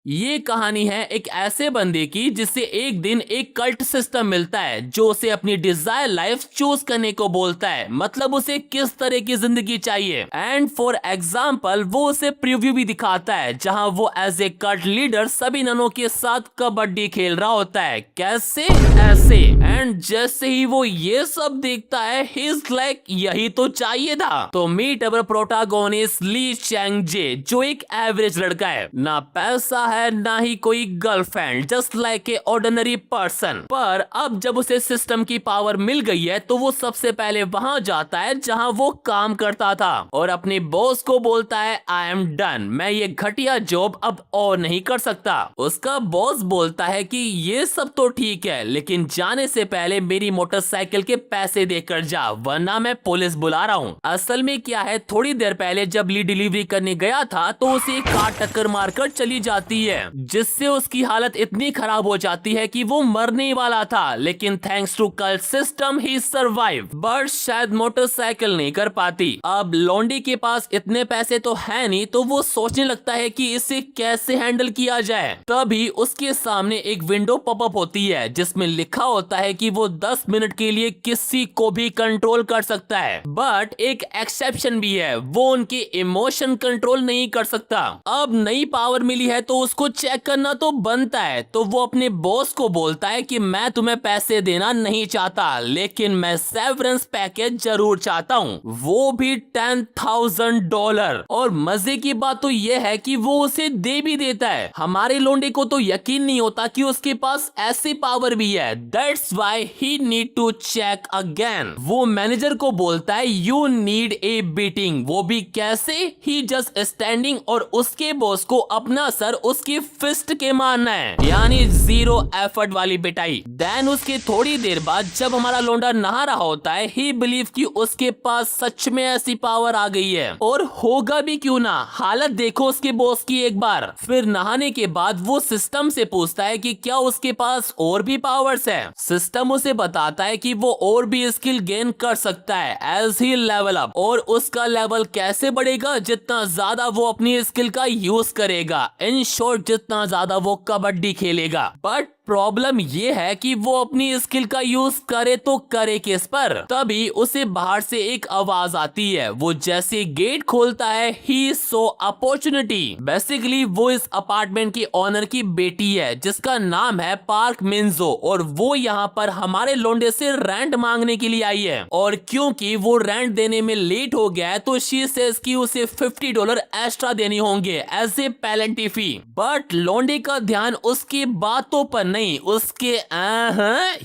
ये कहानी है एक ऐसे बंदे की जिससे एक दिन एक कल्ट सिस्टम मिलता है जो उसे अपनी डिजायर लाइफ चूज करने को बोलता है, मतलब उसे किस तरह की जिंदगी चाहिए। एंड फॉर एग्जाम्पल वो उसे प्रीव्यू भी दिखाता है जहां वो एज ए कल्ट लीडर सभी ननों के साथ कबड्डी खेल रहा होता है। कैसे? ऐसे। एंड जैसे ही वो ये सब देखता है ही इज लाइक यही तो चाहिए था। तो meet our protagonist Lee Chang Je, जो एक एवरेज लड़का है, ना पैसा है ना ही कोई girlfriend, just like a ordinary person. पर अब जब उसे सिस्टम की पावर मिल गई है तो वो सबसे पहले वहां जाता है जहां वो काम करता था और अपने बॉस को बोलता है आई एम डन, मैं ये घटिया जॉब अब और नहीं कर सकता। उसका बॉस बोलता है कि ये सब तो ठीक है लेकिन जाने से पहले मेरी मोटरसाइकिल के पैसे देकर जा वरना मैं पुलिस बुला रहा हूँ। असल में क्या है, थोड़ी देर पहले जब ली डिलीवरी करने गया था तो उसे एक कार टक्कर मारकर चली जाती है जिससे उसकी हालत इतनी खराब हो जाती है कि वो मरने वाला था, लेकिन थैंक्स टू कल्ट सिस्टम ही सर्वाइव। बट शायद मोटरसाइकिल नहीं कर पाती। अब लौंडी के पास इतने पैसे तो है नहीं तो वो सोचने लगता है कि इसे कैसे हैंडल किया जाए। तभी उसके सामने एक विंडो पॉपअप होती है जिसमें लिखा होता है कि वो 10 मिनट के लिए किसी को भी कंट्रोल कर सकता है, बट एक एक्सेप्शन भी है, वो उनके इमोशन कंट्रोल नहीं कर सकता। अब नई पावर मिली है तो उसको चेक करना तो बनता है, तो वो अपने बॉस को बोलता है कि मैं तुम्हें पैसे देना नहीं चाहता लेकिन मैं सेवरेंस पैकेज जरूर चाहता हूँ, वो भी $10,000। और मजे की बात तो ये है कि वो उसे दे भी देता है। हमारे लोंडे को तो यकीन नहीं होता कि उसके पास ऐसी पावर भी है। That's why he need to check again. वो मैनेजर को बोलता है यू नीड ए बीटिंग, वो भी कैसे? ही जस्ट स्टैंडिंग और उसके बॉस को अपना सर उसकी फिस्ट के मारना है, यानी जीरो एफर्ट वाली पिटाई। देन उसके थोड़ी देर बाद जब हमारा लोंडा नहा रहा होता है ही बिलीव कि उसके पास सच में ऐसी पावर आ गई है, और होगा भी क्यों ना, हालत देखो उसके बॉस की एक बार। फिर नहाने के बाद वो सिस्टम से पूछता है कि क्या उसके पास और भी पावर्स है। सिस्टम उसे बताता है कि वो और भी स्किल गेन कर सकता है एज ही लेवल अप, और उसका लेवल कैसे बढ़ेगा? जितना ज्यादा वो अपनी स्किल का यूज करेगा, इन शॉर्ट जितना ज्यादा वो कबड्डी खेलेगा। बट प्रॉब्लम ये है कि वो अपनी स्किल का यूज करे तो करे किस पर? तभी उसे बाहर से एक आवाज आती है। वो जैसे गेट खोलता है ही सो अपॉर्चुनिटी। बेसिकली वो इस अपार्टमेंट की ओनर की बेटी है जिसका नाम है पार्क मिन्जो, और वो यहाँ पर हमारे लोंडे से रेंट मांगने के लिए आई है, और क्योंकि वो रेंट देने में लेट हो गया है तो शी सेज कि उसे $50 एक्स्ट्रा देने होंगे as a penalty fee. But लोंडे का ध्यान उसकी बातों पर नहीं, उसके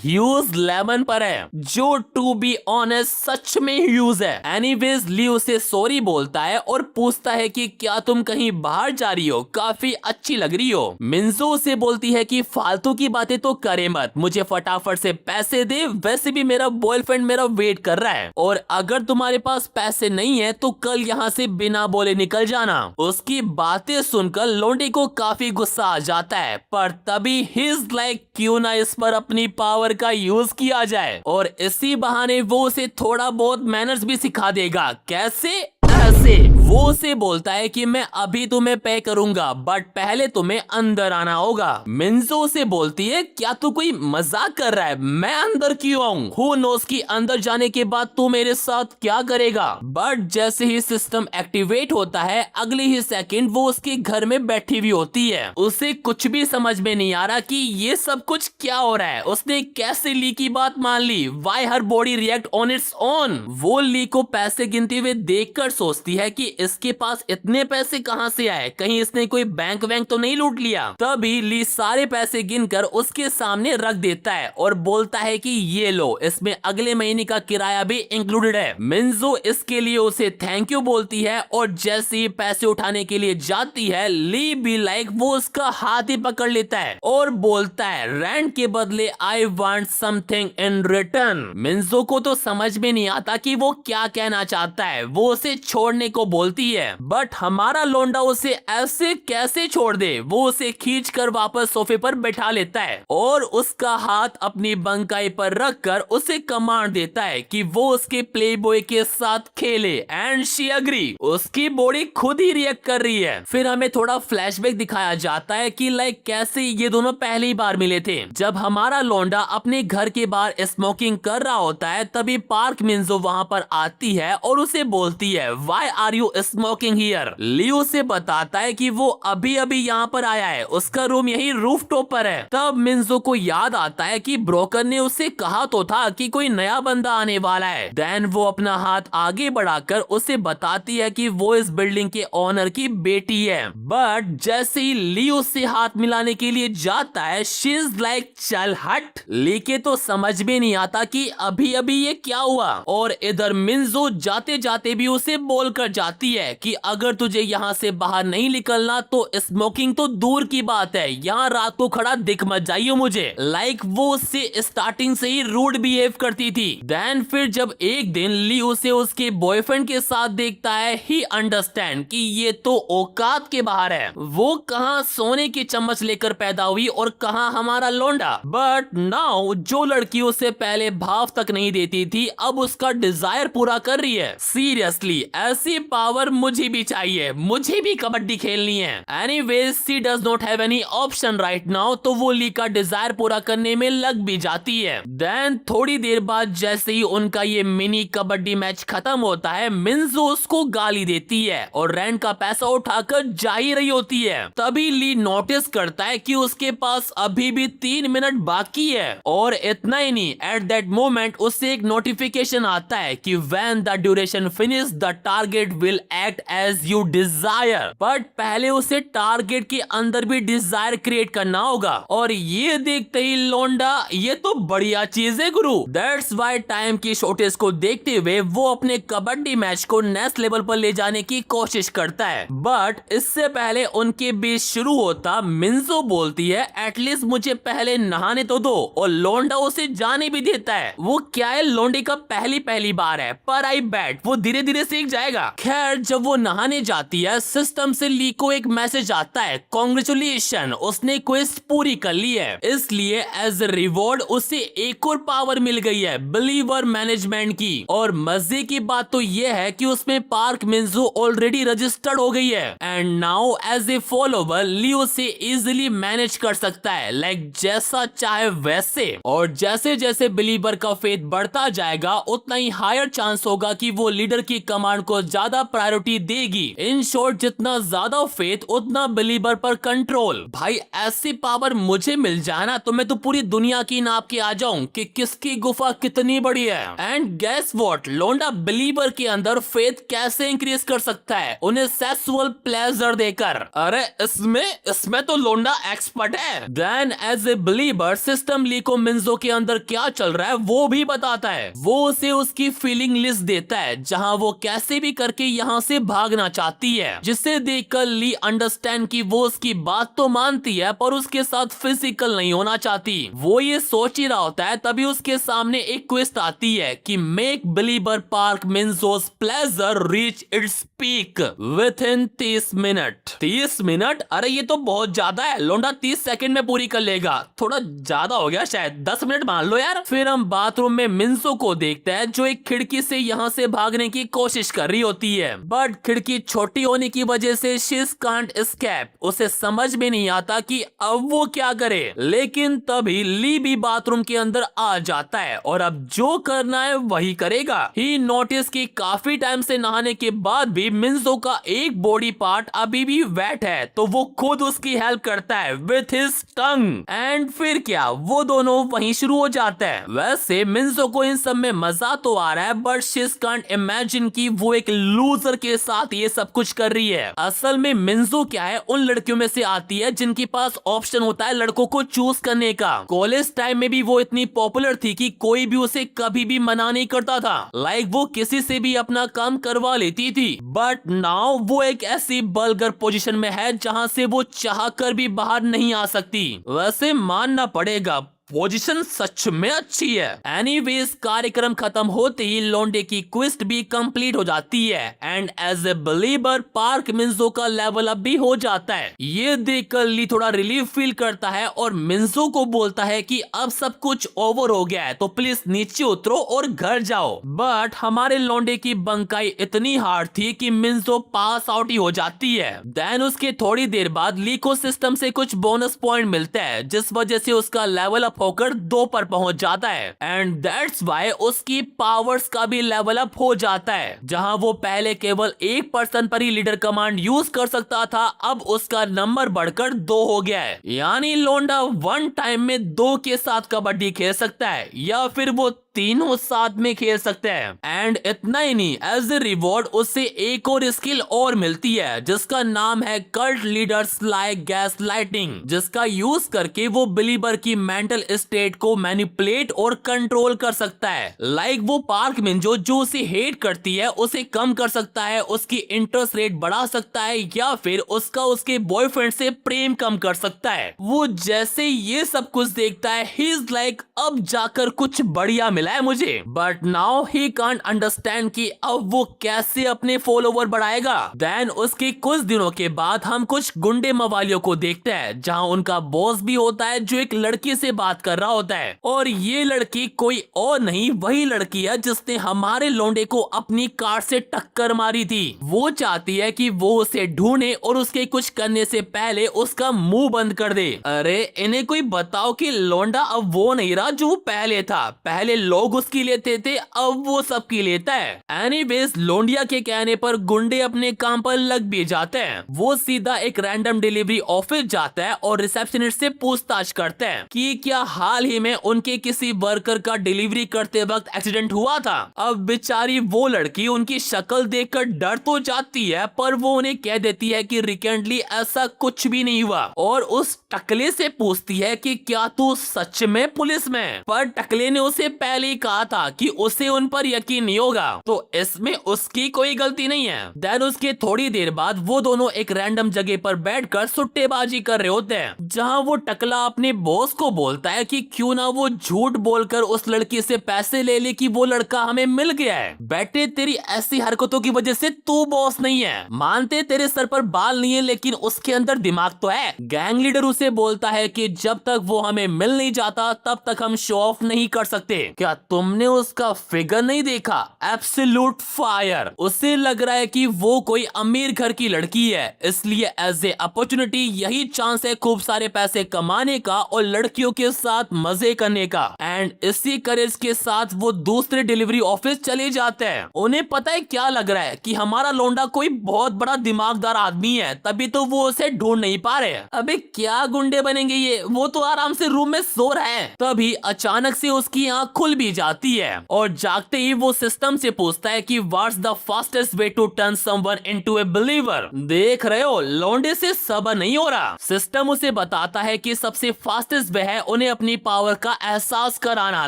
ह्यूज लेमन पर है, जो टू बी ऑनेस्ट सच में ह्यूज है। एनीवेज ली उसे सॉरी बोलता है और पूछता है कि क्या तुम कहीं बाहर जा रही हो, काफी अच्छी लग रही हो। मिन्जो उसे बोलती है कि फालतू की बातें तो करे मत, मुझे फटाफट से पैसे दे, वैसे भी मेरा बॉयफ्रेंड मेरा वेट कर रहा है, और अगर तुम्हारे पास पैसे नहीं है तो कल यहाँ से बिना बोले निकल जाना। उसकी बातें सुनकर लोंडे को काफी गुस्सा आ जाता है, पर तभी हिज लाइक क्यों ना इस पर अपनी पावर का यूज किया जाए, और इसी बहाने वो उसे थोड़ा बहुत मैनर्स भी सिखा देगा। कैसे? ऐसे। वो उसे बोलता है कि मैं अभी तुम्हें पे करूंगा बट पहले तुम्हें अंदर आना होगा। मिन्जो उसे बोलती है क्या तू कोई मजाक कर रहा है, मैं अंदर क्यों आऊं? हु नोस कि अंदर जाने के बाद तू मेरे साथ क्या करेगा। बट जैसे ही सिस्टम एक्टिवेट होता है अगले ही सेकंड वो उसके घर में बैठी हुई होती है। उसे कुछ भी समझ में नहीं आ रहा कि ये सब कुछ क्या हो रहा है। उसने कैसे ली की बात मान ली? Why her body react on its own? वो ली को पैसे गिनते हुए देखकर सोचती है कि इसके पास इतने पैसे कहां से आए, कहीं इसने कोई बैंक वैंक तो नहीं लूट लिया। तभी ली सारे पैसे गिनकर उसके सामने रख देता है और बोलता है कि ये लो, इसमें अगले महीने का किराया भी इंक्लूडेड है। मिन्जो इसके लिए उसे थैंक यू बोलती है, और जैसे ही पैसे उठाने के लिए जाती है ली भी लाइक वो उसका हाथ ही पकड़ लेता है और बोलता है रेंट के बदले I want something in return. मिन्जो को तो समझ में नहीं आता कि वो क्या कहना चाहता है। वो उसे छोड़ने को बोल बोलती है, बट हमारा लौंडा उसे ऐसे कैसे छोड़ दे। वो उसे खींच कर वापस सोफे पर बैठा लेता है और उसका हाथ अपनी बंकाई पर रखकर उसे कमांड देता है कि वो उसके प्लेबॉय के साथ खेले एंड शी एग्री। उसकी बॉडी खुद ही रिएक्ट कर रही है। फिर हमें थोड़ा फ्लैशबैक दिखाया जाता है कि लाइक कैसे ये दोनों पहली बार मिले थे। जब हमारा लौंडा अपने घर के बाहर स्मोकिंग कर रहा होता है तभी पार्क मिंजो वहां पर आती है और उसे बोलती है why are you smoking here. Leo से बताता है कि वो अभी अभी यहाँ पर आया है, उसका रूम यही रूफटॉप पर है। तब मिंजो को याद आता है कि ब्रोकर ने उसे कहा तो था कि कोई नया बंदा आने वाला है। देन वो अपना हाथ आगे बढ़ाकर उसे बताती है कि वो इस बिल्डिंग के ओनर की बेटी है। बट जैसे ही लियो से हाथ मिलाने के लिए जाता है शी इज लाइक चल हट। ली के तो समझ में नहीं आता कि अभी अभी ये क्या हुआ। और इधर मिंजो जाते जाते भी उसे बोलकर जाती है कि अगर तुझे यहाँ से बाहर नहीं निकलना तो स्मोकिंग तो दूर की बात है, यहाँ रात को खड़ा दिख मत जाइयो मुझे। लाइक वो उससे स्टार्टिंग से ही रूड बिहेव करती थी। देन फिर जब एक दिन ली उसे उसके बॉयफ्रेंड के साथ देखता है ही अंडरस्टैंड कि ये तो औकात के बाहर है। वो कहाँ सोने की चम्मच लेकर पैदा हुई और कहाँ हमारा लौंडा। बट नाउ जो लड़की उसे पहले भाव तक नहीं देती थी अब उसका डिजायर पूरा कर रही है। सीरियसली ऐसी पावर मुझे भी चाहिए, मुझे भी कबड्डी खेलनी है। Anyways she does not have any option right now, तो वो ली का डिजायर पूरा करने में लग भी जाती है। देन थोड़ी देर बाद जैसे ही उनका ये मिनी कबड्डी मैच खत्म होता है मिंजो उसको गाली देती है और रेंट का पैसा उठाकर जा ही रही होती है। तभी ली नोटिस करता है कि उसके पास अभी भी 3 मिनट बाकी है। और इतना ही नहीं, एट दैट मोमेंट उससे एक नोटिफिकेशन आता है कि when the duration finish the target will act as you desire. But पहले उसे टारगेट के अंदर भी डिजायर क्रिएट करना होगा। और ये देखते ही लौंडा ये तो बढ़िया चीज है गुरु। दैट्स व्हाई टाइम की शॉर्टेज को देखते हुए वो अपने कबड्डी मैच को नेक्स्ट लेवल पर ले जाने की कोशिश करता है। बट इससे पहले उनके बीच शुरू होता मिंजो बोलती है एटलीस्ट मुझे पहले नहाने तो दो, और लौंडा उसे जाने भी देता है। वो क्या है लोंडे का पहली बार है पर आई बैट वो धीरे धीरे सीख जाएगा। खैर जब वो नहाने जाती है सिस्टम से ली को एक मैसेज आता है कांग्रेचुलेशन उसने क्वेस्ट पूरी कर ली है, इसलिए एज ए रिवॉर्ड उसे एक और पावर मिल गई है बिलीवर मैनेजमेंट की। और मजे की बात तो ये है कि उसमें पार्क मिंजो ऑलरेडी रजिस्टर्ड हो गई है and now as a follower Lee उसे इजिली मैनेज कर सकता है लाइक जैसा चाहे वैसे। और जैसे जैसे बिलीवर का फेथ बढ़ता जाएगा उतना ही हायर चांस होगा कि वो लीडर की कमांड को ज्यादा प्रायोरिटी देगी। इन शॉर्ट जितना ज्यादा फेथ उतना बिलीवर पर कंट्रोल। भाई ऐसी पावर मुझे मिल जाए ना तो मैं तो पूरी दुनिया की नाप के आ जाऊं कि किसकी गुफा कितनी बड़ी है। एंड गेस व्हाट, लौंडा बिलीवर के अंदर फेथ कैसे इंक्रीज कर सकता है? उन्हें सेक्सुअल प्लेजर देकर। अरे इसमें तो लौंडा एक्सपर्ट है। Then as a believer system Lee को मिंजो के अंदर क्या चल रहा है वो भी बताता है। वो उसे उसकी फीलिंग लिस्ट देता है जहां वो कैसे भी करके यहाँ से भागना चाहती है, जिसे देखकर ली अंडरस्टैंड कि वो उसकी बात तो मानती है पर उसके साथ फिजिकल नहीं होना चाहती। वो ये सोच ही रहा होता है तभी उसके सामने एक क्वेस्ट आती है कि make believer Park Minjo's pleasure reach its peak within 30 minute. 30 minute? अरे ये तो बहुत ज्यादा है, लौंडा 30 सेकंड में पूरी कर लेगा। थोड़ा ज्यादा हो गया शायद, 10 मिनट मान लो यार। फिर हम बाथरूम में मिंजो को देखते हैं जो एक खिड़की से यहाँ से भागने की कोशिश कर रही होती है, बट खिड़की छोटी होने की वजह से शी कांट एस्केप। उसे समझ में नहीं आता कि अब वो क्या करे। लेकिन तभी ली भी बाथरूम के अंदर आ जाता है और अब जो करना है वही करेगा। ही नोटिस कि काफी टाइम से नहाने के बाद भी मिंजो का एक बॉडी पार्ट अभी भी वेट है, तो वो खुद उसकी हेल्प करता है विथ हिज टंग। एंड फिर क्या, वो दोनों वहीं शुरू हो जाते हैं। वैसे मिंजो को इन सब में मजा तो आ रहा है बट शी कांट इमेजिन कि वो एक लूजर के साथ ये सब कुछ कर रही है। असल में मिंजो क्या है, उन लड़कियों में से आती है जिनके पास ऑप्शन होता है लड़कों को चूज करने का। कॉलेज टाइम में भी वो इतनी पॉपुलर थी कि कोई भी उसे कभी भी मना नहीं करता था। लाइक वो किसी से भी अपना काम करवा लेती थी। बट नाउ वो एक ऐसी बलगर पोजीशन में है जहां से वो चाह कर भी बाहर नहीं आ सकती। वैसे मानना पड़ेगा पोजीशन सच में अच्छी है। एनीवेज कार्यक्रम खत्म होते ही लौंडे की क्विस्ट भी कंप्लीट हो जाती है and as a believer Park Minjo का लेवल अप भी हो जाता है। ये देखकर ली थोड़ा रिलीफ फील करता है और मिंजो को बोलता है कि अब सब कुछ ओवर हो गया है तो प्लीज नीचे उतरो और घर जाओ। बट हमारे लौंडे की बंकाई इतनी हार्ड थी कि मिंजो पास आउट ही हो जाती है। देन उसके थोड़ी देर बाद ली को सिस्टम से कुछ बोनस पॉइंट मिलते हैं जिस वजह से उसका लेवल अप होकर 2 पर पहुंच जाता है एंड दैट्स व्हाई उसकी पावर्स का भी लेवल अप हो जाता है। जहां वो पहले केवल 1 पर्सन पर ही लीडर कमांड यूज कर सकता था, अब उसका नंबर बढ़कर 2 हो गया है। यानी लोंडा 1 टाइम में 2 के साथ कबड्डी खेल सकता है या फिर वो तीनों साथ में खेल सकते हैं। एंड इतना ही नहीं, एज ए रिवॉर्ड उसे एक और स्किल और मिलती है जिसका नाम है cult leaders like gas lighting, जिसका यूज करके वो बिलीवर की मेंटल स्टेट को मैनिपुलेट और कंट्रोल कर सकता है। लाइक वो पार्क मिंजो जो उसे हेट करती है उसे कम कर सकता है, उसकी इंटरेस्ट रेट बढ़ा सकता है या फिर उसका उसके बॉयफ्रेंड से प्रेम कम कर सकता है। वो जैसे ये सब कुछ देखता है ही इज लाइक अब जाकर कुछ बढ़िया मिला है मुझे। But now he can't understand कि अब वो कैसे अपने फॉलोवर बढ़ाएगा। देन उसके कुछ दिनों के बाद हम कुछ गुंडे मवालियों को देखते हैं जहां उनका बॉस भी होता है जो एक लड़की से बात कर रहा होता है और ये लड़की कोई और नहीं वही लड़की है जिसने हमारे लौंडे को अपनी कार से टक्कर मारी थी। वो चाहती है कि वो उसे ढूंढे और उसके कुछ करने से पहले उसका मुंह बंद कर दे। अरे इन्हें कोई बताओ कि लौंडा अब वो नहीं रहा जो पहले था। पहले लोग उसकी लेते थे, अब वो सबकी लेता है। एनीवेज लोंडिया के कहने पर गुंडे अपने काम पर लग भी जाते हैं। वो सीधा एक रैंडम डिलीवरी ऑफिस जाता है और रिसेप्शनिस्ट से पूछताछ करते हैं कि क्या हाल ही में उनके किसी वर्कर का डिलीवरी करते वक्त एक्सीडेंट हुआ था। अब बेचारी वो लड़की उनकी शक्ल देखकर डर तो जाती है पर वो उन्हें कह देती है कि रिसेंटली ऐसा कुछ भी नहीं हुआ और उस टकले से पूछती है कि क्या तू सच में पुलिस में। पर टकले ने उसे पहले ही कहा था कि उसे उन पर यकीन नहीं होगा तो इसमें उसकी कोई गलती नहीं है। देन उसके थोड़ी देर बाद वो दोनों एक रैंडम जगह पर बैठकर सुट्टेबाजी कर रहे होते हैं जहां वो टकला अपने बॉस को बोलता है कि क्यों ना वो झूठ बोलकर उस लड़की से पैसे ले ले कि वो लड़का हमें मिल गया है। बेटे तेरी ऐसी हरकतों की वजह से तू बॉस नहीं है। मानते तेरे सर पर बाल नहीं है लेकिन उसके अंदर दिमाग तो है। गैंग लीडर उसे बोलता है कि जब तक वो हमें मिल नहीं जाता तब तक हम शो ऑफ नहीं कर सकते। क्या तुमने उसका फिगर नहीं देखा? Absolute fire. उसे लग रहा है कि वो कोई अमीर घर की लड़की है इसलिए एज ए अपॉर्चुनिटी यही चांस है खूब सारे पैसे कमाने का और लड़कियों के साथ मजे करने का। एंड इसी करेज के साथ वो दूसरे डिलीवरी ऑफिस चले जाते हैं। उन्हें पता है क्या लग रहा है कि हमारा लौंडा कोई बहुत बड़ा दिमागदार आदमी है तभी तो वो उसे ढूंढ नहीं पा रहे। अबे क्या गुंडे बनेंगे ये, वो तो आराम से रूम में सो रहा है। तभी अचानक से उसकी आंख खुल भी जाती है और जागते ही वो सिस्टम से पूछता है कि what's the fastest way to turn someone into a believer. देख रहे हो लौंडे से सब्र नहीं हो रहा। सिस्टम उसे बताता है कि सबसे फास्टेस्ट वे है उन्हें अपनी पावर का एहसास कराना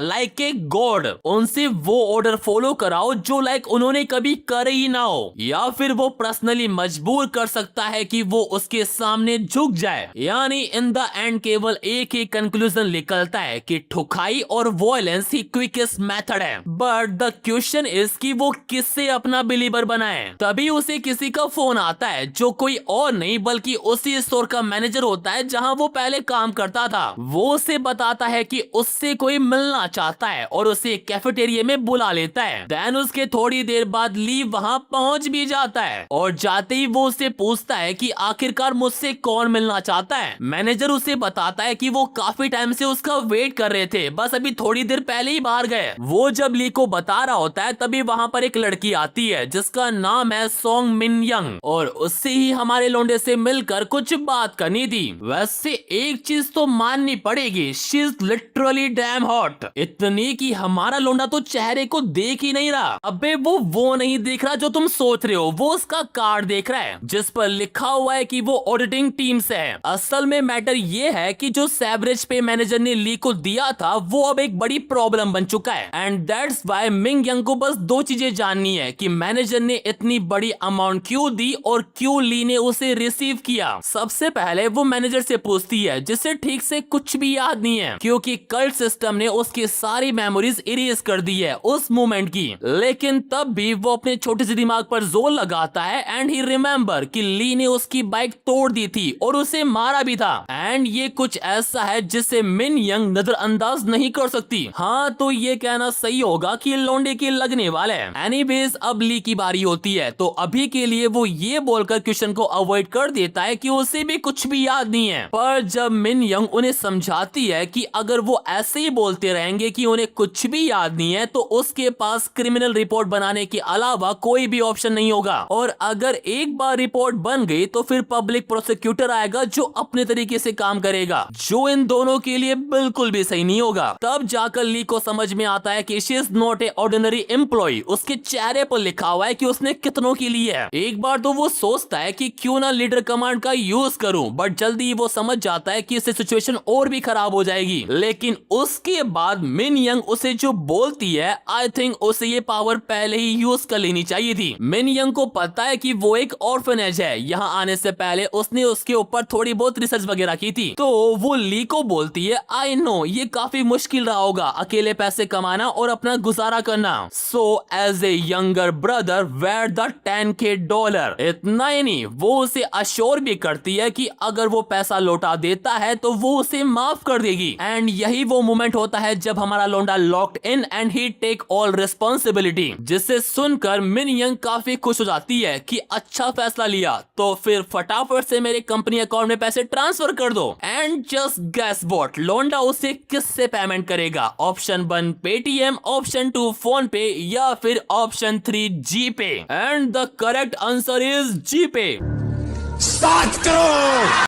लाइक ए गॉड। उनसे वो ऑर्डर फॉलो कराओ जो लाइक उन्होंने कभी करे ही ना हो या फिर वो पर्सनली मजबूर कर सकता है कि वो उसके सामने झुक जाए। यानी इन द एंड केवल एक ही कंक्लूजन निकलता है कि ठुकाई और वॉयलेंस ही क्विकेस्ट मेथड है। बट द क्वेश्चन इज कि वो किससे अपना बिलीवर बनाए। तभी उसे किसी का फोन आता है जो कोई और नहीं बल्कि उसी स्टोर का मैनेजर होता है जहां वो पहले काम करता था। वो उसे बताता है कि उससे कोई मिलना चाहता है और उसे कैफेटेरिया में बुला लेता है। देन उसके थोड़ी देर बाद ली वहां पहुंच भी जाता है और जाते ही वो उससे पूछता है कि आखिरकार मुझसे कौन मिलना चाहता है। मैनेजर उसे बताता है कि वो काफी टाइम से उसका वेट कर रहे थे, बस अभी थोड़ी देर पहले ही बाहर गए। वो जब ली को बता रहा होता है तभी वहां पर एक लड़की आती है जिसका नाम है सोंग मिन यंग और उससे ही हमारे लौंडे से मिलकर कुछ बात करनी थी। वैसे एक चीज तो माननी पड़ेगी, she is literally damn hot. इतनी कि हमारा लौंडा तो चेहरे को देख ही नहीं रहा। अबे वो नहीं देख रहा जो तुम सोच रहे हो, वो उसका कार्ड देख रहा है जिस पर लिखा हुआ है कि वो ऑडिटिंग टीम से है। असल में मैटर ये है कि जो सेवरेज पे मैनेजर ने ली को दिया था वो अब एक बड़ी प्रॉब्लम बन चुका है। And that's why Ming young को बस दो चीजें जाननी है कि मैनेजर ने इतनी बड़ी अमाउंट क्यों दी और क्यों ली ने उसे रिसीव किया। सबसे पहले वो मैनेजर से पूछती है जिसे ठीक से कुछ भी याद नहीं है, क्योंकि कल्ट सिस्टम ने उसकी सारी मेमोरीज इरेज कर दी है उस मोमेंट की। लेकिन तब भी वो अपने छोटे से दिमाग पर जोर लगाता है एंड ही रिमेम्बर कि ली ने उसकी बाइक तोड़ दी थी और उसे मारा भी था। एंड ये कुछ ऐसा है जिसे मिन यंग नजरअंदाज नहीं कर सकती। हाँ, तो ये कहना सही होगा कि लौंडे के लगने वाले हैं। एनीवेज अब ली की बारी होती है, तो अभी के लिए वो ये बोलकर क्वेश्चन को अवॉइड कर देता है कि उसे भी कुछ भी याद नहीं है। पर जब मिन यंग उन्हें समझाती है कि अगर वो ऐसे ही बोलते रहेंगे कि उन्हें कुछ भी याद नहीं है तो उसके पास क्रिमिनल रिपोर्ट बनाने के अलावा कोई भी ऑप्शन नहीं होगा, और अगर एक बार रिपोर्ट बन गई तो फिर पब्लिक प्रोसिक्यूटर आएगा जो अपने तरीके से काम करेगा, जो इन दोनों के लिए बिल्कुल भी सही नहीं होगा। तब जाकर ली को समझ में आता है कि she is not a ordinary employee. उसके चेहरे पर लिखा हुआ है कि उसने कितनों के लिए है। एक बार तो वो सोचता है कि क्यों ना लीडर कमांड का यूज करूं, बट जल्दी वो समझ जाता है कि इससे सिचुएशन और भी खराब हो जाएगी। लेकिन उसके बाद मिन यंग उसे जो बोलती है, आई थिंक उसे ये पावर पहले ही यूज कर लेनी चाहिए थी। मिन यंग को पता है कि वो एक ऑर्फनेज है। यहाँ आने से पहले उसने उसके ऊपर थोड़ी बहुत रिसर्च वगैरह की थी। तो वो ली को बोलती है, आई नो ये काफी मुश्किल रहा होगा अकेले पैसे कमाना और अपना गुजारा करना, so as a younger brother where the $10K। इतना ही नहीं, वो उसे अश्योर भी करती है कि अगर वो पैसा लौटा देता है तो वो उसे माफ कर देगी। एंड यही वो मोमेंट होता है जब हमारा लौंडा locked in and he take all responsibility, जिसे सुनकर मिन यंग काफी खुश हो जाती है कि अच्छा फैसला लिया, तो फिर फटाफट से मेरे कंपनी अकाउंट में पैसे ट्रांसफर कर दो। एंड जस्ट गेस व्हाट, लौंडा उसे किससे पेमेंट करेगा? ऑप्शन 1 पेटीएम, ऑप्शन 2 फोन पे, या फिर ऑप्शन 3 जी पे। And the correct answer is G पे। 7 करोड़।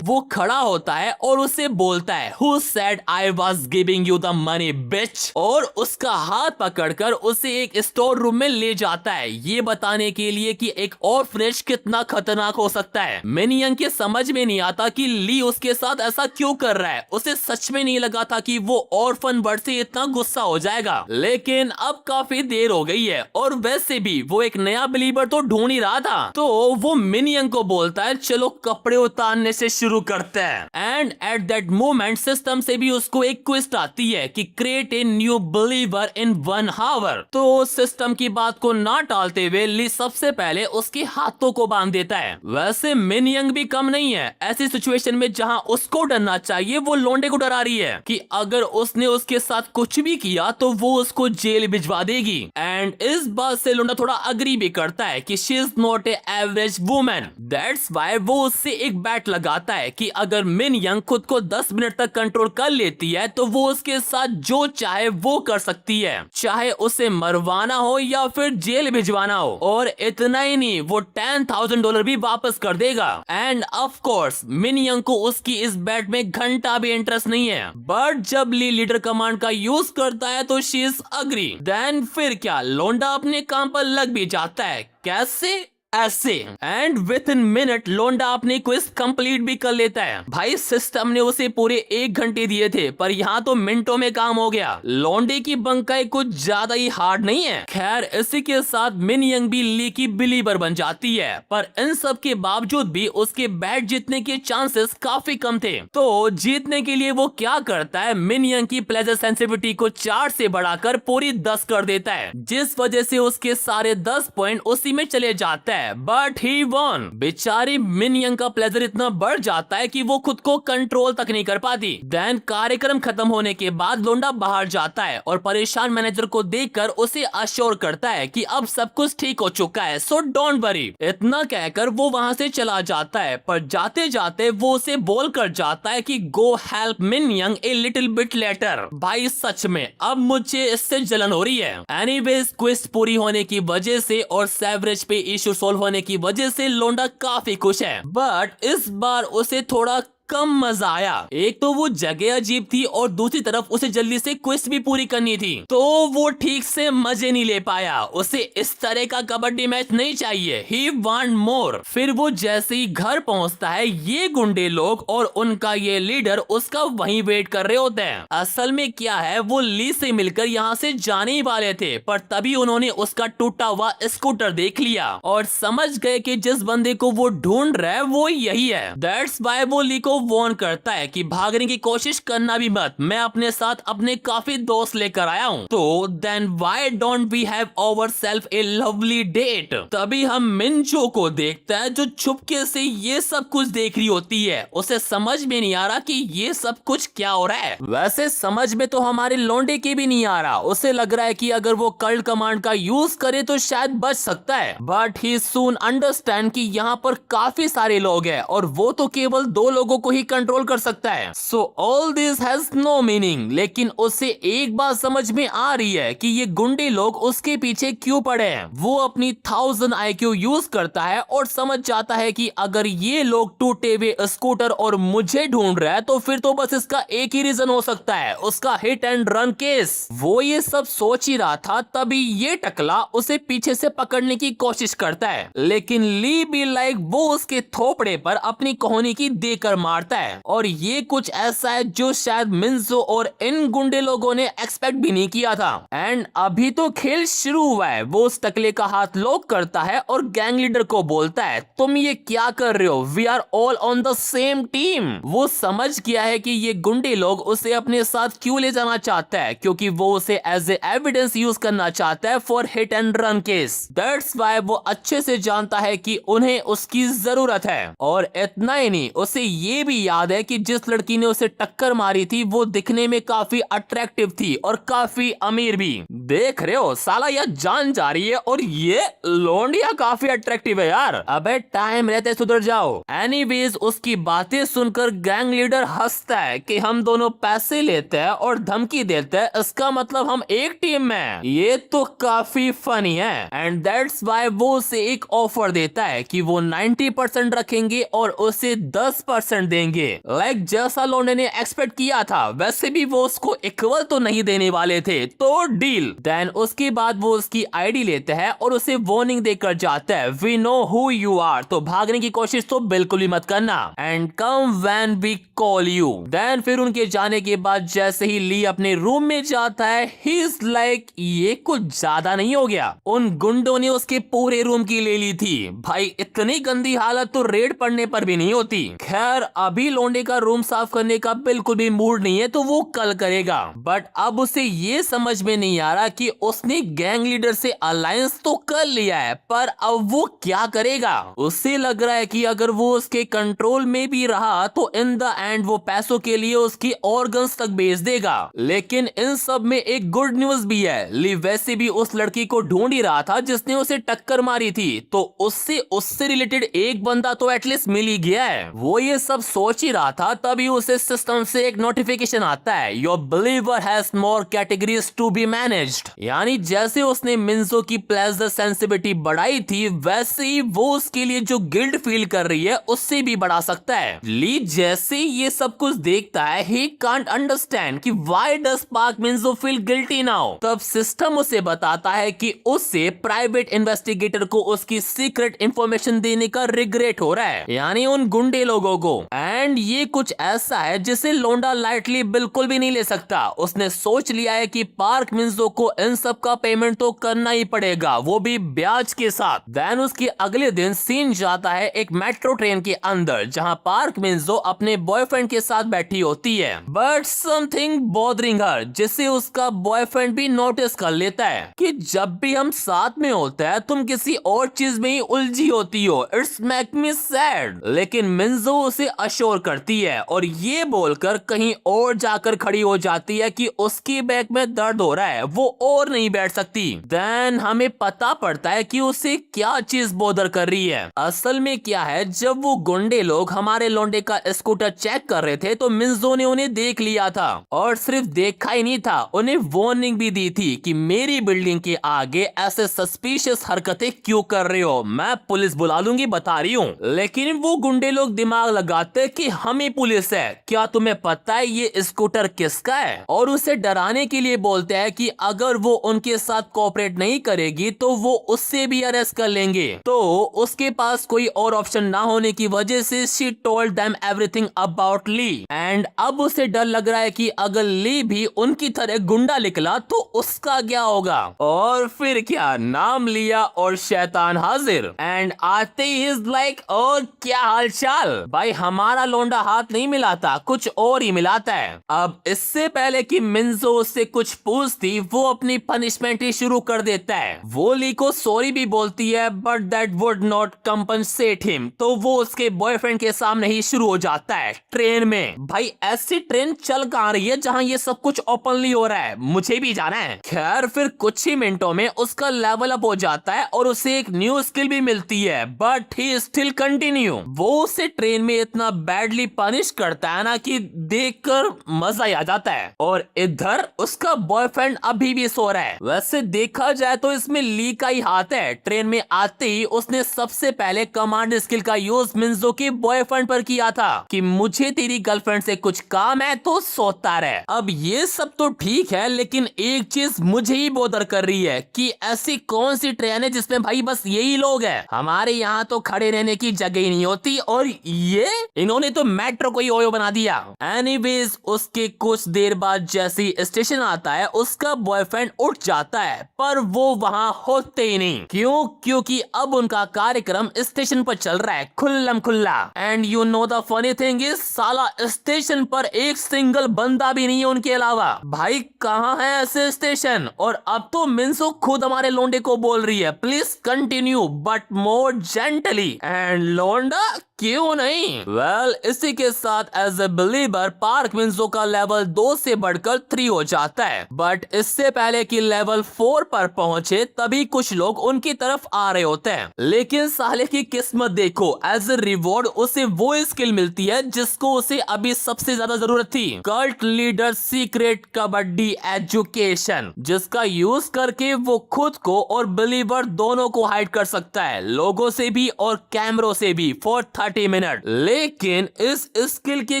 वो खड़ा होता है और उसे बोलता है, Who said I was giving you the money, bitch? और उसका हाथ पकड़कर उसे एक स्टोर रूम में ले जाता है, ये बताने के लिए कि एक ऑर्फनेज कितना खतरनाक हो सकता है। मिन यंग के समझ में नहीं आता कि ली उसके साथ ऐसा क्यों कर रहा है। उसे सच में नहीं लगा था कि वो ऑर्फन बर्ड से इतना गुस्सा हो जाएगा, लेकिन अब काफी देर हो गई है और वैसे भी वो एक नया बिलीवर तो ढूंढ ही रहा था। तो वो मिन यंग को बोलता है, चलो कपड़े उतारने से शुरू करते हैं। And at that moment system से भी उसको एक क्वेस्ट आती है कि create a new believer in 1 hour. तो सिस्टम की बात को ना टालते हुए ली सबसे पहले उसके हाथों को बांध देता है। वैसे मिन यंग भी कम नहीं है, ऐसी सिचुएशन में जहां उसको डरना चाहिए वो लोंडे को डरा रही है कि अगर उसने उसके साथ कुछ भी किया तो वो उसको जेल भिजवा देगी। एंड इस बात से लोंडा थोड़ा अग्री भी करता है कि she is not A average women. That's why वो उससे एक बैट लगाता है कि अगर मिन यंग खुद को 10 मिनट तक कंट्रोल कर लेती है तो वो उसके साथ जो चाहे वो कर सकती है, चाहे उसे मरवाना हो या फिर जेल भिजवाना हो। और इतना ही नहीं, वो $10,000 भी वापस कर देगा। एंड ऑफ कोर्स मिन यंग को उसकी इस बैट में घंटा भी इंटरेस्ट नहीं है, बट जब ली लीडर कमांड का यूज करता है तो शी इज अग्री। देन फिर क्या, लोंडा अपने काम पर लग भी जाता है। कैसे? ऐसे। एंड विद इन मिनट लोंडा अपनी क्विज कंप्लीट भी कर लेता है। भाई सिस्टम ने उसे पूरे 1 घंटे दिए थे, पर यहाँ तो मिनटों में काम हो गया। लोंडे की बंकाई कुछ ज्यादा ही हार्ड नहीं है। खैर इसी के साथ मिन यंग भी ली की बिलीवर बन जाती है, पर इन सब के बावजूद भी उसके बैट जीतने के चांसेस काफी कम थे। तो जीतने के लिए वो क्या करता है, मिन यंग की प्लेजर सेंसिटिविटी को 4 से बढ़ाकर पूरी 10 कर देता है, जिस वजह से उसके सारे 10 पॉइंट उसी में चले जाते हैं। But he won. बेचारी मिन यंग का प्लेजर इतना बढ़ जाता है कि वो खुद को कंट्रोल तक नहीं कर पाती। देन कार्यक्रम खत्म होने के बाद लोंडा बाहर जाता है और परेशान मैनेजर को देखकर उसे अश्योर करता है कि अब सब कुछ ठीक हो चुका है, सो डोंट वरी। इतना कहकर वो वहां से चला जाता है, पर जाते जाते वो उसे बोल कर जाता है कि गो हेल्प मिन young a little bit letter. भाई सच में अब मुझे इससे जलन हो रही है। एनीवेज क्विज पूरी होने की वजह से और सेवरेज पे इश्यू सोल्व होने की वजह से लोंडा काफी खुश है, बट इस बार उसे थोड़ा कम मजा आया। एक तो वो जगह अजीब थी और दूसरी तरफ उसे जल्दी से क्विज भी पूरी करनी थी, तो वो ठीक से मजे नहीं ले पाया। उसे इस तरह का कबड्डी मैच नहीं चाहिए, ही वांट मोर। फिर वो जैसे ही घर पहुंचता है, ये गुंडे लोग और उनका ये लीडर उसका वहीं वेट कर रहे होते हैं। असल में क्या है, वो ली से मिलकर यहाँ से जाने ही वाले थे, पर तभी उन्होंने उसका टूटा हुआ स्कूटर देख लिया और समझ गए कि जिस बंदे को वो ढूंढ रहा है वो यही है। दैट्स वाई वो ली को वार्न करता है कि भागने की कोशिश करना भी मत, मैं अपने साथ अपने काफी दोस्त लेकर आया हूँ। तो then why don't we have ourself a lovely date. तभी हम मिनजो को देखता है जो चुपके से ये सब कुछ देख रही होती है। उसे समझ में नहीं आ रहा कि ये सब कुछ क्या हो रहा है। वैसे समझ में तो हमारे लौंडे के भी नहीं आ रहा। उसे लग रहा है कि अगर वो कल्ट कमांड का यूज करे तो शायद बच सकता है, बट ही सून अंडरस्टैंड कि यहाँ पर काफी सारे लोग हैं और वो तो केवल 2 लोगों को ही कंट्रोल कर सकता है। So all this has no meaning. लेकिन उसे एक बात समझ में आ रही है कि ये गुंडे लोग उसके पीछे क्यों पड़े हैं। वो अपनी 1000 IQ यूज करता है और समझ जाता है कि अगर ये लोग टूटे हुए स्कूटर और मुझे ढूंढ रहा है तो फिर तो बस इसका एक ही रीजन हो सकता है, उसका हिट एंड रन केस। वो ये सब सोच ही रहा था, तभी ये टकला उसे पीछे से पकड़ने की कोशिश करता है, लेकिन ली भी लाइक वो उसके थोपड़े पर अपनी कोहनी की देकर मारता है। और ये कुछ ऐसा है जो शायद मिन्जो और इन गुंडे लोगों ने एक्सपेक्ट भी नहीं किया था। एंड अभी तो खेल शुरू हुआ है। वो उस टकले का हाथ लॉक करता है और गैंग लीडर को बोलता है, तुम ये क्या कर रहे हो, we are all on the same team. वो समझ गया है कि ये गुंडे लोग उसे अपने साथ क्यों ले जाना चाहता है, क्योंकि वो उसे एज ए एविडेंस यूज करना चाहता है for hit and run case. That's why वो अच्छे से जानता है कि उन्हें उसकी जरूरत है। और इतना ही नहीं, उसे ये भी याद है कि जिस लड़की ने उसे टक्कर मारी थी वो दिखने में काफी अट्रैक्टिव थी और काफी अमीर भी। देख रहे हो साला, यह जान जा रही है और ये लोंडिया काफी अट्रैक्टिव है यार। अबे टाइम रहते सुधर जाओ। एनीवेज उसकी बातें सुनकर गैंग लीडर हंसता है कि हम दोनों पैसे लेते हैं और धमकी देते हैं, इसका मतलब हम एक टीम में हैं। ये तो काफी फनी है। एंड दैट्स व्हाई वो उसे एक ऑफर देता है कि वो 90% रखेंगे और उसे 10% देंगे। लाइक जैसा लोंडे ने एक्सपेक्ट किया था वैसे भी वो उसको इक्वल तो नहीं देने वाले थे, तो डील। देन उसके बाद वो उसकी आईडी लेते हैं और उसे वार्निंग देकर जाता है, we know who you are, तो भागने की कोशिश तो बिल्कुल भी मत करना। And come when we call you. Then फिर उनके जाने के बाद जैसे ही ली अपने रूम में जाता है, ही इज लाइक ये कुछ ज्यादा नहीं हो गया, उन गुंडों ने उसके पूरे रूम की ले ली थी। भाई इतनी गंदी हालत तो रेड पड़ने पर भी नहीं होती। खैर अभी लोंडे का रूम साफ करने का बिल्कुल भी मूड नहीं है, तो वो कल करेगा। बट अब उसे ये समझ में नहीं आ रहा कि उसने गैंग लीडर से अलायंस तो कर लिया है, पर अब वो क्या करेगा। उसे लग रहा है कि अगर वो उसके कंट्रोल में भी रहा तो इन द एंड वो पैसों के लिए उसकी ऑर्गन्स तक बेच देगा। लेकिन इन सब में एक गुड न्यूज भी है, ली वैसे भी उस लड़की को ढूंढ ही रहा था जिसने उसे टक्कर मारी थी, तो उससे रिलेटेड एक बंदा तो एटलीस्ट मिल ही गया है। वो ये सब सोच ही रहा था, तभी उसे सिस्टम से एक नोटिफिकेशन आता है, your believer has more categories to be managed. यानी जैसे उसने मिन्जो की प्लेजर सेंसिटिविटी बढ़ाई थी, वैसे ही वो उसके लिए जो गिल्ट फील कर रही है उससे भी बढ़ा सकता है। ली जैसे ये सब कुछ देखता है, ही कांट अंडरस्टैंड कि व्हाई डज पार्क मिन्जो फील गिल्टी नाउ। तब सिस्टम उसे बताता है कि उससे प्राइवेट इन्वेस्टिगेटर को उसकी सीक्रेट इंफॉर्मेशन देने का रिग्रेट हो रहा है, यानी उन गुंडे लोगों को। एंड ये कुछ ऐसा है जिसे लोंडा लाइटली बिल्कुल भी नहीं ले सकता। उसने सोच लिया है कि पार्क मिन्जो को इन सब का पेमेंट तो करना ही पड़ेगा, वो भी ब्याज के साथ। देन उसके अगले दिन सीन जाता है एक मेट्रो ट्रेन के अंदर, जहां पार्क मिन्जो अपने बॉयफ्रेंड के साथ बैठी होती है, बट समथिंग बॉदरिंग हर, जिसे उसका बॉयफ्रेंड भी नोटिस कर लेता है कि जब भी हम साथ में होते हैं तुम किसी और चीज में ही उलझी होती हो, इट्स मेक मी सैड। लेकिन मिन्जो उसे अश्योर करती है और ये बोलकर कहीं और जाकर खड़ी हो जाती है कि उसकी बैक में दर्द हो रहा है, वो और नहीं बैठ सकती। देन हमें पता पड़ता है कि उसे क्या चीज बोदर कर रही है। असल में क्या है, जब वो गुंडे लोग हमारे लौंडे का स्कूटर चेक कर रहे थे तो मिन्जो ने उन्हें देख लिया था, और सिर्फ देखा ही नहीं था, उन्हें वार्निंग भी दी थी कि मेरी बिल्डिंग के आगे ऐसे सस्पिशियस हरकतें क्यों कर रहे हो, मैं पुलिस बुला लूंगी, बता रही हूँ। लेकिन वो गुंडे लोग दिमाग लगाते वक्त कि हम ही पुलिस है, क्या तुम्हें पता है ये स्कूटर किसका है? और उसे डराने के लिए बोलते हैं कि अगर वो उनके साथ कोऑपरेट नहीं करेगी तो वो उससे भी अरेस्ट कर लेंगे। तो उसके पास कोई और ऑप्शन ना होने की वजह से she told them everything about Lee. And अब उसे डर लग रहा है कि अगर ली भी उनकी तरह गुंडा निकला तो उसका क्या होगा। और फिर क्या, नाम लिया और शैतान हाजिर। एंड आते ही इज लाइक, और क्या हाल चाल भाई, हमारा लोंडा हाथ नहीं मिलाता, कुछ और ही मिलाता है। अब इससे पहले कि मिंजो उससे कुछ पूछती, वो अपनी पनिशमेंट ही शुरू कर देता है। वो ली को सॉरी भी बोलती है but that would not compensate him. तो वो उसके बॉयफ्रेंड के सामने ही शुरू हो जाता है ट्रेन में। भाई ऐसी ट्रेन चल कहां रही है जहां ये सब कुछ ओपनली हो रहा है, मुझे भी जाना है। खैर फिर कुछ ही मिनटों में उसका लेवल अप हो जाता है और उसे एक न्यू स्किल भी मिलती है, बट ही स्टिल कंटिन्यू। वो उसे ट्रेन में इतना बैडली पनिश करता है ना कि देखकर मजा ही आ जाता है। और इधर उसका बॉयफ्रेंड अभी भी सो रहा है। वैसे देखा जाए तो इसमें ली का ही हाथ है। ट्रेन में आते ही उसने सबसे पहले कमांड स्किल का यूज मिंजो के बॉयफ्रेंड पर किया था कि मुझे तेरी गर्लफ्रेंड से कुछ काम है तो सोता रहे। अब ये सब तो ठीक है, लेकिन एक चीज मुझे ही बोदर कर रही है कि ऐसी कौन सी ट्रेन है जिसमें भाई बस यही लोग हैं। हमारे यहाँ तो खड़े रहने की जगह ही नहीं होती और ये इन्होंने तो मेट्रो को ही ओयो बना दिया। एनीवेज उसके कुछ देर बाद जैसे स्टेशन आता है उसका बॉयफ्रेंड उठ जाता है, पर वो वहाँ होते ही नहीं। क्यों? क्योंकि अब उनका कार्यक्रम स्टेशन पर चल रहा है खुल्लम खुल्ला। And you know the funny thing is, साला स्टेशन पर एक सिंगल बंदा भी नहीं है उनके अलावा। भाई कहाँ है ऐसे स्टेशन? और अब तो मिंसो खुद हमारे लोंडे को बोल रही है please continue but more gently. And लोंडा क्यों नहीं? वेल इसी के साथ as a believer Park Minjo का लेवल 2 से बढ़कर 3 हो जाता है। बट इससे पहले कि लेवल 4 पर पहुंचे तभी कुछ लोग उनकी तरफ आ रहे होते हैं। लेकिन साले की किस्मत देखो, एज ए रिवॉर्ड उसे वो स्किल मिलती है जिसको उसे अभी सबसे ज्यादा जरूरत थी, cult leader secret kabaddi education, जिसका यूज करके वो खुद को और बिलीवर दोनों को हाइड कर सकता है, लोगों से भी और कैमरों से भी फॉर 30 मिनट। लेकिन इस स्किल की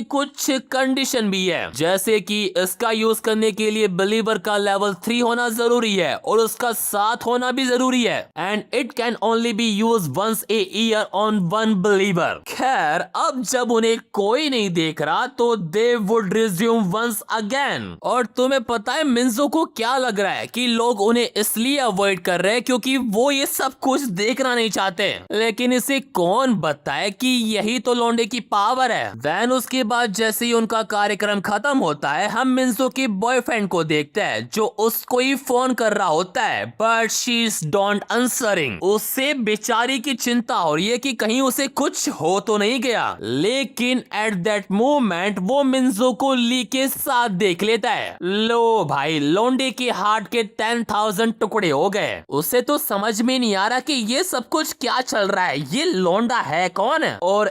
कुछ कंडीशन भी है, जैसे कि इसका यूज करने के लिए बिलीवर का लेवल 3 होना जरूरी है और उसका 7 होना भी जरूरी है। And it can only be use once a year on one believer. खैर अब जब उन्हें कोई नहीं देख रहा तो they would resume once again. और तुम्हें पता है मिंजो को क्या लग रहा है कि लोग उन्हें इसलिए अवॉइड कर रहे हैं क्योंकि वो ये सब कुछ देखना नहीं चाहते। लेकिन इसे कौन बताए कि यही तो लौंडे की पावर है। देन उसके बाद जैसे ही उनका कार्यक्रम खत्म होता है हम मिंजो के बॉयफ्रेंड को देखते हैं जो उसको ही फोन कर रहा होता है, but she is don't answering. उससे बेचारी की चिंता हो रही है कि कहीं उसे कुछ हो तो नहीं गया। लेकिन एट दैट मोमेंट वो मिंजो को ली के साथ देख लेता है। लो भाई, लौंडे के हार्ट के 10,000 टुकड़े हो गए। उसे तो समझ में नहीं आ रहा कि ये सब कुछ क्या चल रहा है, ये लौंडा है कौन? और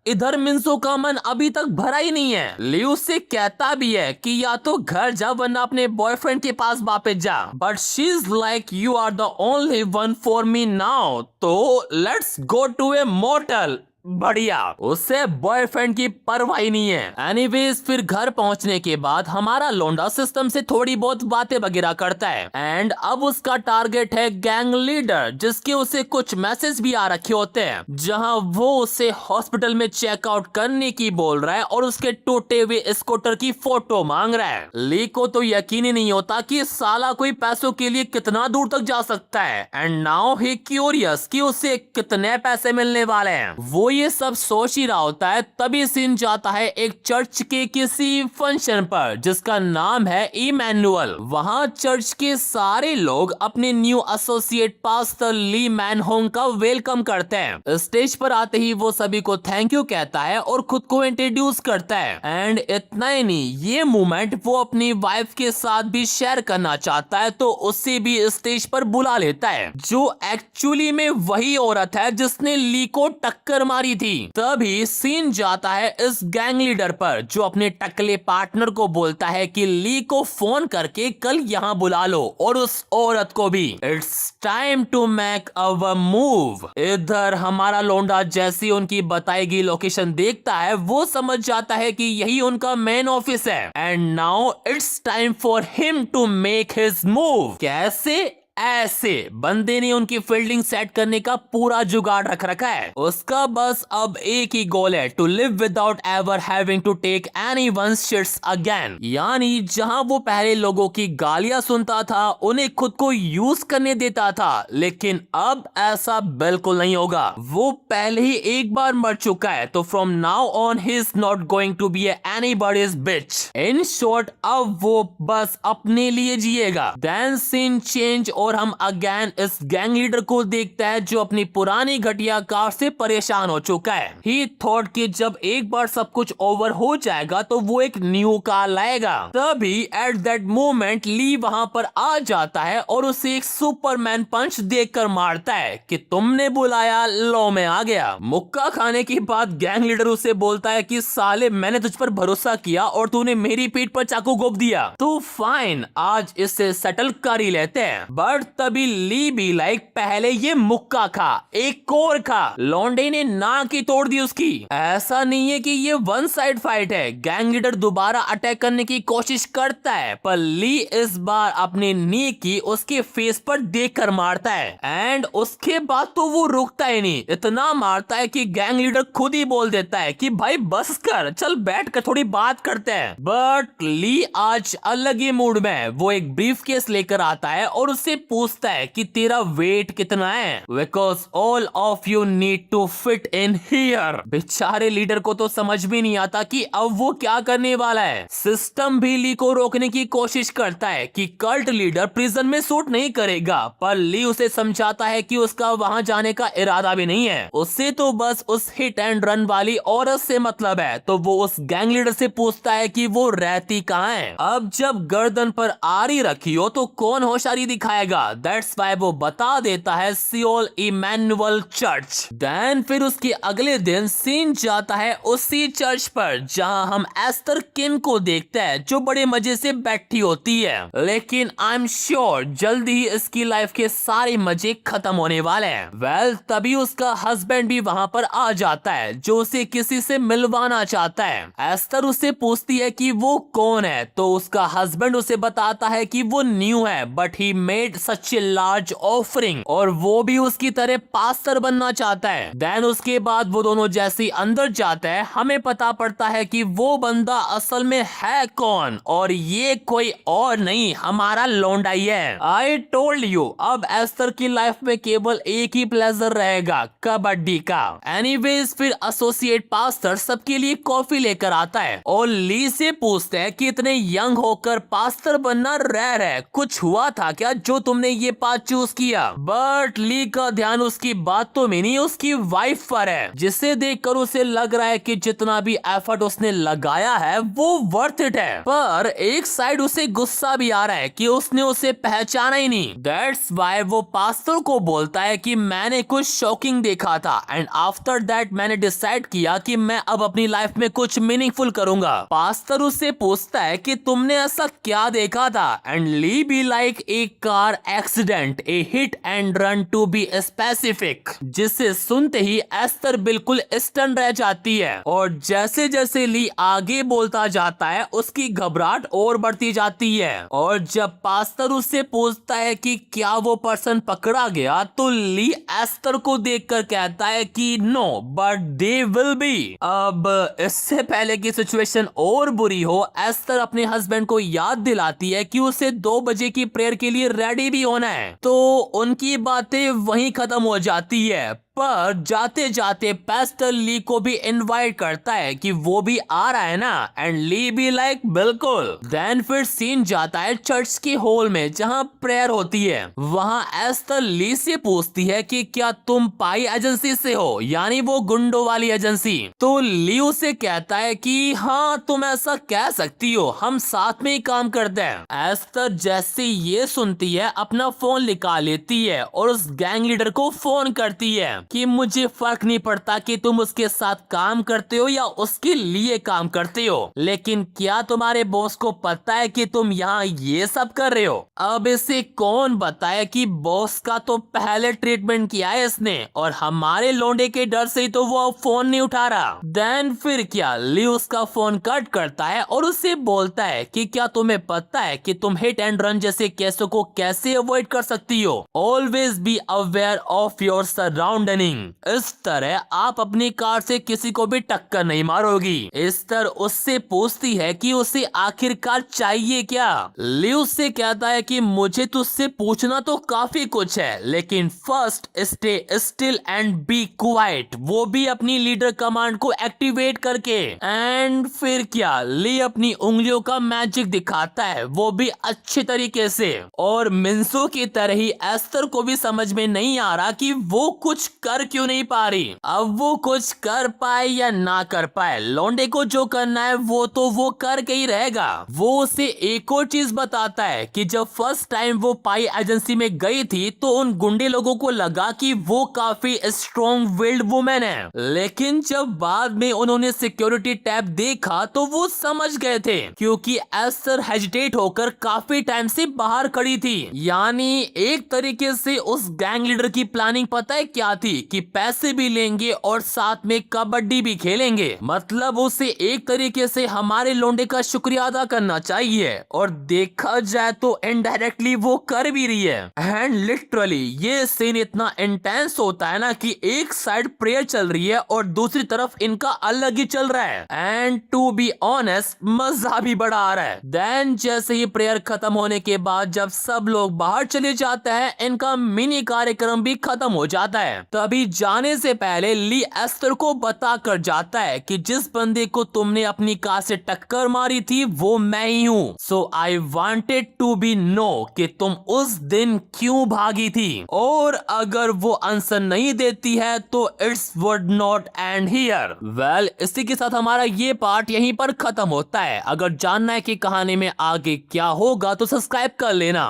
इधर मिंसो का मन अभी तक भरा ही नहीं है। लियू से कहता भी है कि या तो घर जा वरना अपने बॉयफ्रेंड के पास वापस जा, but she is like you are the only one for me now, तो let's go to a motel. बढ़िया, उससे बॉयफ्रेंड की परवाह ही नहीं है। एनीवेज फिर घर पहुंचने के बाद हमारा लोंडा सिस्टम से थोड़ी बहुत बातें वगैरह करता है। एंड अब उसका टारगेट है गैंग लीडर, जिसके उसे कुछ मैसेज भी आ रखे होते हैं जहां वो उसे हॉस्पिटल में चेकआउट करने की बोल रहा है और उसके टूटे हुए स्कूटर की फोटो मांग रहा है। ली को तो यकीन ही नहीं होता कि साला कोई पैसों के लिए कितना दूर तक जा सकता है। एंड नाउ ही क्यूरियस कि उसे कितने पैसे मिलने वाले हैं। वो ये सब सोच ही रहा होता है तभी सीन जाता है एक चर्च के किसी फंक्शन पर जिसका नाम है इमैनुअल। वहां चर्च के सारे लोग अपने न्यू एसोसिएट पास्टर ली मैनहोंग का वेलकम करते हैं। स्टेज पर आते ही वो सभी को थैंक यू कहता है और खुद को इंट्रोड्यूस करता है। एंड इतना ही नहीं, ये मोमेंट वो अपनी वाइफ के साथ भी शेयर करना चाहता है तो उसे भी स्टेज पर बुला लेता है, जो एक्चुअली में वही औरत है जिसने ली को टक्कर मारी रही थी। तभी सीन जाता है इस गैंग लीडर पर, जो अपने टकले पार्टनर को बोलता है कि ली को फोन करके कल यहाँ बुला लो और उस औरत को भी। It's time to make our move. इधर हमारा लोंडा जैसी उनकी बताई गई लोकेशन देखता है, वो समझ जाता है कि यही उनका मेन ऑफिस है। And now it's time for him to make his move. कैसे? ऐसे बंदे ने उनकी फील्डिंग सेट करने का पूरा जुगाड़ रख रखा है। उसका बस अब एक ही गोल है, to live without ever having to take anyone's shits again. यानी जहां वो पहले लोगों की गालियां सुनता था, उन्हें खुद को यूज करने देता था, लेकिन अब ऐसा बिल्कुल नहीं होगा। वो पहले ही एक बार मर चुका है, तो from now on he is not going to be anybody's bitch. In short, अब वो बस अपने लिए जिएगा। देन सीन चेंज और हम अगेन इस गैंग लीडर को देखता है, जो अपनी पुरानी घटिया कार से परेशान हो चुका है। ही थॉट कि जब एक बार सब कुछ ओवर हो जाएगा तो वो एक न्यू कार लाएगा। तभी एट दैट मोमेंट ली वहां पर आ जाता है और उसे एक सुपरमैन पंच देकर मारता है कि तुमने बुलाया, लो मैं आ गया। मुक्का खाने के बाद गैंग लीडर उसे बोलता है कि साले मैंने तुझ पर भरोसा किया और तूने मेरी पीठ पर चाकू घोंप दिया, तो फाइन आज इससे सेटल कर ही लेते हैं। बट तभी ली भी लाइक पहले ये मुक्का खा, एक और खा। लौंडे ने नाक ही तोड़ दी उसकी। ऐसा नहीं है कि ये वन साइड फाइट है। गैंग लीडर दोबारा अटैक करने की कोशिश करता है, पर ली इस बार अपने नी की उसके फेस पर देखकर मारता है। एंड उसके बाद तो वो रुकता ही नहीं, इतना मारता है कि गैंग लीडर खुद ही बोल देता है कि भाई बस कर, चल बैठ कर थोड़ी बात करते हैं। बट ली आज अलग ही मूड में। वो एक ब्रीफ केस लेकर आता है और उससे पूछता है कि तेरा वेट कितना है, because all of you need to fit in here. बेचारे लीडर को तो समझ भी नहीं आता कि अब वो क्या करने वाला है। सिस्टम भी ली को रोकने की कोशिश करता है कि कल्ट लीडर प्रिजन में सूट नहीं करेगा, पर ली उसे समझाता है कि उसका वहां जाने का इरादा भी नहीं है। उससे तो बस उस हिट एंड रन वाली औरत से मतलब है। तो वो उस गैंग लीडर से पूछता है कि वो रहती कहाँ है। अब जब गर्दन पर आरी रखी हो तो कौन होशियारी दिखाएगा। दैट्स वाई वो बता देता है सियोल इमैनुअल चर्च। देन फिर उसके अगले दिन सीन जाता है उसी चर्च पर, जहां हम एस्टर किन को देखते हैं, जो बड़े मजे से बैठी होती है। लेकिन आई एम श्योर जल्दी ही इसकी लाइफ के सारे मजे खत्म होने वाले हैं। वेल तभी उसका हस्बैंड भी वहां पर आ जाता है, जो उसे किसी से मिलवाना चाहता है। एस्टर उससे पूछती है कि वो कौन है, तो उसका हस्बैंड उसे बताता है कि वो न्यू है, but he made such a large offering, और वो भी उसकी तरह पास्टर बनना चाहता है। देन उसके बाद वो दोनों जैसे अंदर जाते हैं, हमें पता पड़ता है कि वो बंदा असल में है कौन, और ये कोई और नहीं हमारा लौंडा ही है। आई टोल्ड यू, अब एस्टर की लाइफ में केवल एक ही प्लेजर रहेगा, कबड्डी का। एनीवेज फिर एसोसिएट पास्टर सबके लिए कॉफी लेकर आता है और ली से पूछते हैं कि इतने यंग होकर पास्टर बनना रेयर है, कुछ हुआ था क्या जो तुमने ये पाथ चूज किया। बट ली का ध्यान उसकी बातों में नहीं, उसकी वाइफ पर है, जिसे देखकर उसे लग रहा है कि जितना भी एफर्ट उसने लगाया है वो वर्थ इट है। पर एक साइड उसे गुस्सा भी आ रहा है कि उसने उसे पहचाना ही नहीं। दैट्स वाई वो पास्टर को बोलता है कि मैंने कुछ शॉकिंग देखा था, एंड आफ्टर दैट मैंने डिसाइड किया कि मैं अब अपनी लाइफ में कुछ मीनिंगफुल करूंगा। पास्टर उससे पूछता है कि तुमने ऐसा क्या देखा था, एंड ली भी like a car accident, a hit and run to be specific, जिसे सुनते ही एस्टर बिल्कुल स्टन रह जाती है। और जैसे जैसे ली आगे बोलता जाता है उसकी घबराहट और बढ़ती जाती है। और जब पास्टर उससे पूछता है कि क्या वो पर्सन पकड़ा गया, तो ली एस्टर को देखकर कहता है कि no but they will be. अब इससे पहले की सिचुएशन और बुरी हो, एस्टर अपने हस्बैंड को याद दिलाती है कि उसे 2 बजे की प्रेयर के लिए रेडी भी होना है। तो उनकी बातें वहीं खत्म हो जाती है। पर जाते जाते पास्टर ली को भी इनवाइट करता है कि वो भी आ रहा है ना, एंड ली भी लाइक बिल्कुल। देन फिर सीन जाता है चर्च के हॉल में जहां प्रेयर होती है। वहां एस्टर ली से पूछती है कि क्या तुम पाई एजेंसी से हो, यानी वो गुंडों वाली एजेंसी। तो ली उसे कहता है कि हाँ तुम ऐसा कह सकती हो, हम साथ में ही काम करते हैं। एस्टर जैसे ये सुनती है अपना फोन निकाल लेती है और उस गैंग लीडर को फोन करती है। कि मुझे फर्क नहीं पड़ता कि तुम उसके साथ काम करते हो या उसके लिए काम करते हो, लेकिन क्या तुम्हारे बॉस को पता है कि तुम यहाँ ये सब कर रहे हो? अब इसे कौन बताए कि बॉस का तो पहले ट्रीटमेंट किया है इसने और हमारे लौंडे के डर से ही तो वो अब फोन नहीं उठा रहा। देन फिर क्या, ली उसका फोन कट करता है और उससे बोलता है कि क्या तुम्हें पता है कि तुम हिट एंड रन जैसे केसों को कैसे अवॉइड कर सकती हो? Always be aware of your surrounding. इस तरह आप अपनी कार से किसी को भी टक्कर नहीं मारोगी। एस्तर उससे पूछती है कि उसे आखिरकार चाहिए क्या। ली उससे कहता है कि मुझे तुझसे पूछना तो काफी कुछ है, लेकिन first stay still and be quiet, वो भी अपनी लीडर कमांड को एक्टिवेट करके। एंड फिर क्या, ली अपनी उंगलियों का मैजिक दिखाता है, वो भी अच्छे तरीके से। और मिंसो की तरह ही एस्तर को भी समझ में नहीं आ रहा कि वो कुछ कर क्यों नहीं पा रही। अब वो कुछ कर पाए या ना कर पाए, लौंडे को जो करना है वो तो वो करके ही रहेगा। वो उसे एक और चीज बताता है कि जब फर्स्ट टाइम वो पाई एजेंसी में गई थी तो उन गुंडे लोगों को लगा कि वो काफी स्ट्रॉन्ग विल्ड वुमेन है, लेकिन जब बाद में उन्होंने सिक्योरिटी टैब देखा तो वो समझ गए थे, क्योंकि एस्टर हेजिटेट होकर काफी टाइम से बाहर खड़ी थी। यानी एक तरीके से उस गैंग लीडर की प्लानिंग पता है क्या थी कि पैसे भी लेंगे और साथ में कबड्डी भी खेलेंगे। मतलब उसे एक तरीके से हमारे लोंडे का शुक्रिया अदा करना चाहिए, और देखा जाए तो इनडायरेक्टली वो कर भी रही है। एंड लिटरली ये सीन इतना इंटेंस होता है ना कि एक साइड प्रेयर चल रही है और दूसरी तरफ इनका अलग ही चल रहा है। एंड टू बी ऑनेस्ट मजा भी बड़ा आ रहा है। देन जैसे ही प्रेयर खत्म होने के बाद जब सब लोग बाहर चले जाते हैं, इनका मिनी कार्यक्रम भी खत्म हो जाता है। तभी जाने से पहले ली एस्टर को बता कर जाता है कि जिस बंदे को तुमने अपनी कार से टक्कर मारी थी वो मैं ही हूँ। So I wanted to be know कि तुम उस दिन क्यों भागी थी, और अगर वो आंसर नहीं देती है तो it's would not and here. Well, इसी के साथ हमारा ये पार्ट यहीं पर खत्म होता है। अगर जानना है कि कहानी में आगे क्या होगा तो सब्सक्राइब कर लेना।